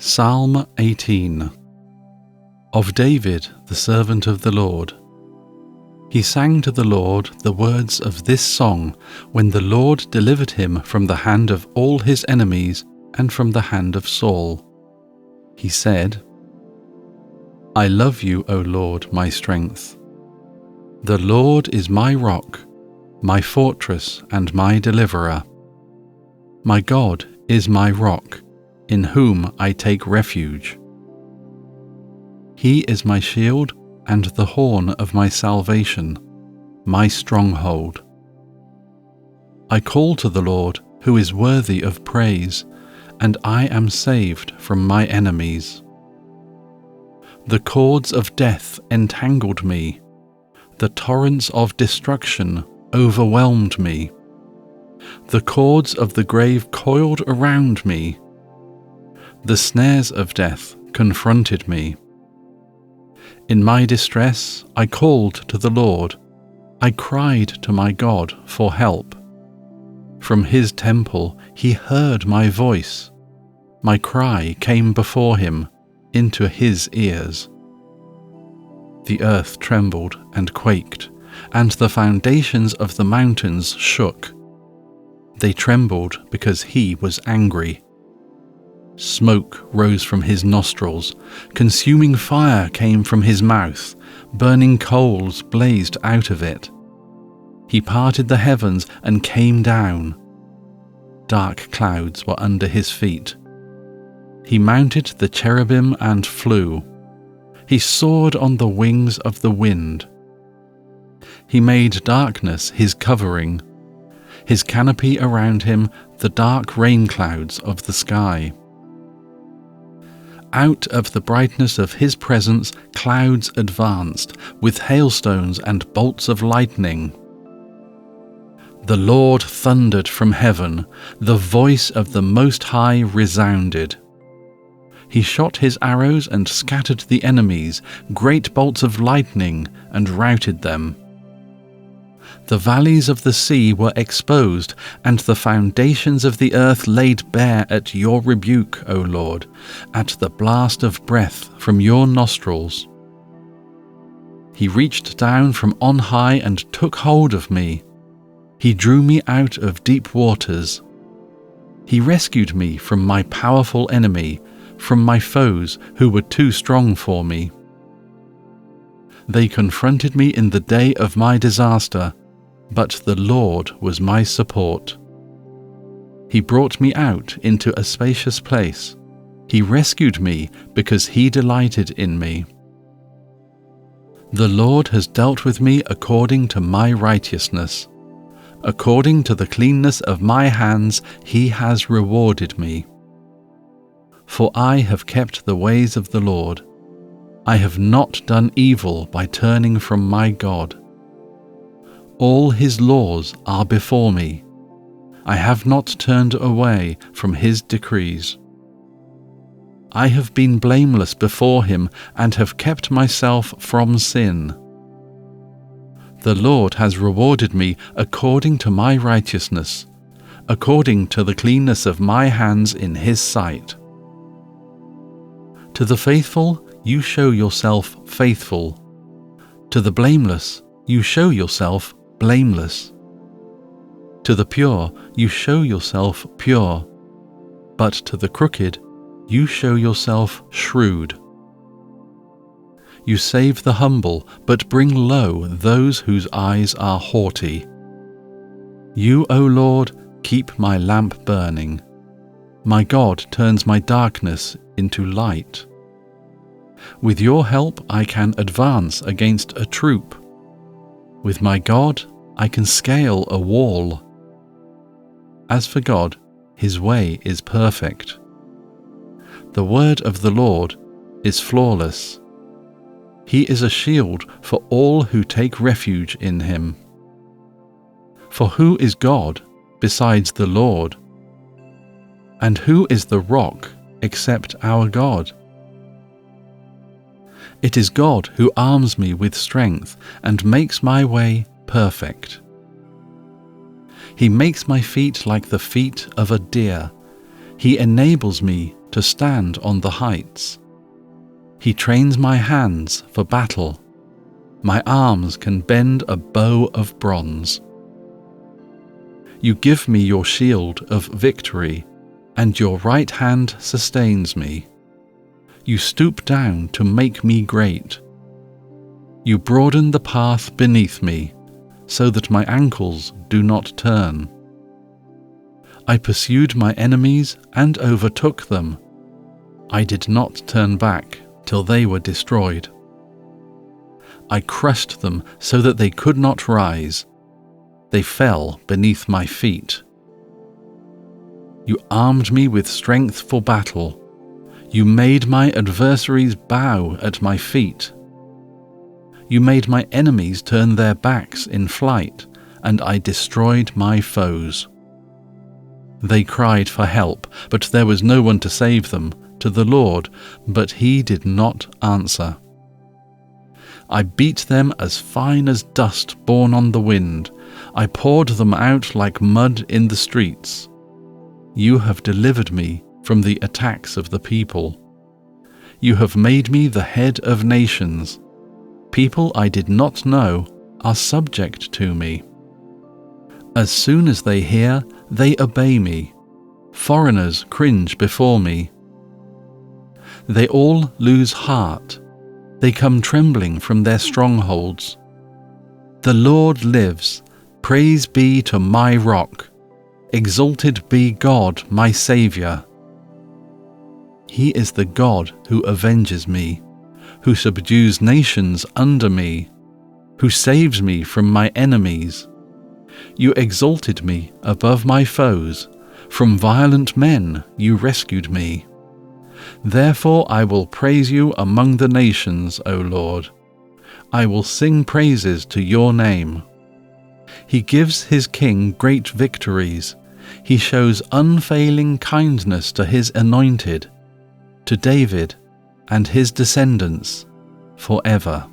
Psalm 18. Of David, the servant of the Lord. He sang to the Lord the words of this song when the Lord delivered him from the hand of all his enemies and from the hand of Saul. He said, I love you, O Lord, my strength. The Lord is my rock, my fortress and my deliverer. My God is my rock, in whom I take refuge. He is my shield and the horn of my salvation, my stronghold. I call to the Lord, who is worthy of praise, and I am saved from my enemies. The cords of death entangled me, the torrents of destruction overwhelmed me. The cords of the grave coiled around me. The snares of death confronted me. In my distress I called to the Lord. I cried to my God for help. From his temple he heard my voice. My cry came before him, into his ears. The earth trembled and quaked, and the foundations of the mountains shook. They trembled because he was angry. Smoke rose from his nostrils, consuming fire came from his mouth, burning coals blazed out of it. He parted the heavens and came down. Dark clouds were under his feet. He mounted the cherubim and flew. He soared on the wings of the wind. He made darkness his covering, his canopy around him the dark rain clouds of the sky. Out of the brightness of his presence clouds advanced, with hailstones and bolts of lightning. The Lord thundered from heaven, the voice of the Most High resounded. He shot his arrows and scattered the enemies, great bolts of lightning, and routed them. The valleys of the sea were exposed, and the foundations of the earth laid bare at your rebuke, O Lord, at the blast of breath from your nostrils. He reached down from on high and took hold of me. He drew me out of deep waters. He rescued me from my powerful enemy, from my foes who were too strong for me. They confronted me in the day of my disaster, but the Lord was my support. He brought me out into a spacious place. He rescued me because he delighted in me. The Lord has dealt with me according to my righteousness. According to the cleanness of my hands, he has rewarded me. For I have kept the ways of the Lord. I have not done evil by turning from my God. All his laws are before me. I have not turned away from his decrees. I have been blameless before him and have kept myself from sin. The Lord has rewarded me according to my righteousness, according to the cleanness of my hands in his sight. To the faithful you show yourself faithful. To the blameless you show yourself blameless. To the pure you show yourself pure, but to the crooked you show yourself shrewd. You save the humble, but bring low those whose eyes are haughty. You, O Lord, keep my lamp burning. My God turns my darkness into light. With your help I can advance against a troop. With my God I can scale a wall. As for God, his way is perfect. The word of the Lord is flawless. He is a shield for all who take refuge in him. For who is God besides the Lord? And who is the rock except our God? It is God who arms me with strength and makes my way perfect. He makes my feet like the feet of a deer. He enables me to stand on the heights. He trains my hands for battle. My arms can bend a bow of bronze. You give me your shield of victory, and your right hand sustains me. You stoop down to make me great. You broaden the path beneath me, so that my ankles do not turn. I pursued my enemies and overtook them. I did not turn back till they were destroyed. I crushed them so that they could not rise. They fell beneath my feet. You armed me with strength for battle. You made my adversaries bow at my feet. You made my enemies turn their backs in flight, and I destroyed my foes. They cried for help, but there was no one to save them, to the Lord, but he did not answer. I beat them as fine as dust borne on the wind. I poured them out like mud in the streets. You have delivered me from the attacks of the people. You have made me the head of nations. People I did not know are subject to me. As soon as they hear, they obey me. Foreigners cringe before me. They all lose heart. They come trembling from their strongholds. The Lord lives. Praise be to my rock. Exalted be God, my Saviour. He is the God who avenges me, who subdues nations under me, who saves me from my enemies. You exalted me above my foes. From violent men you rescued me. Therefore I will praise you among the nations, O Lord. I will sing praises to your name. He gives his king great victories. He shows unfailing kindness to his anointed, to David and his descendants forever.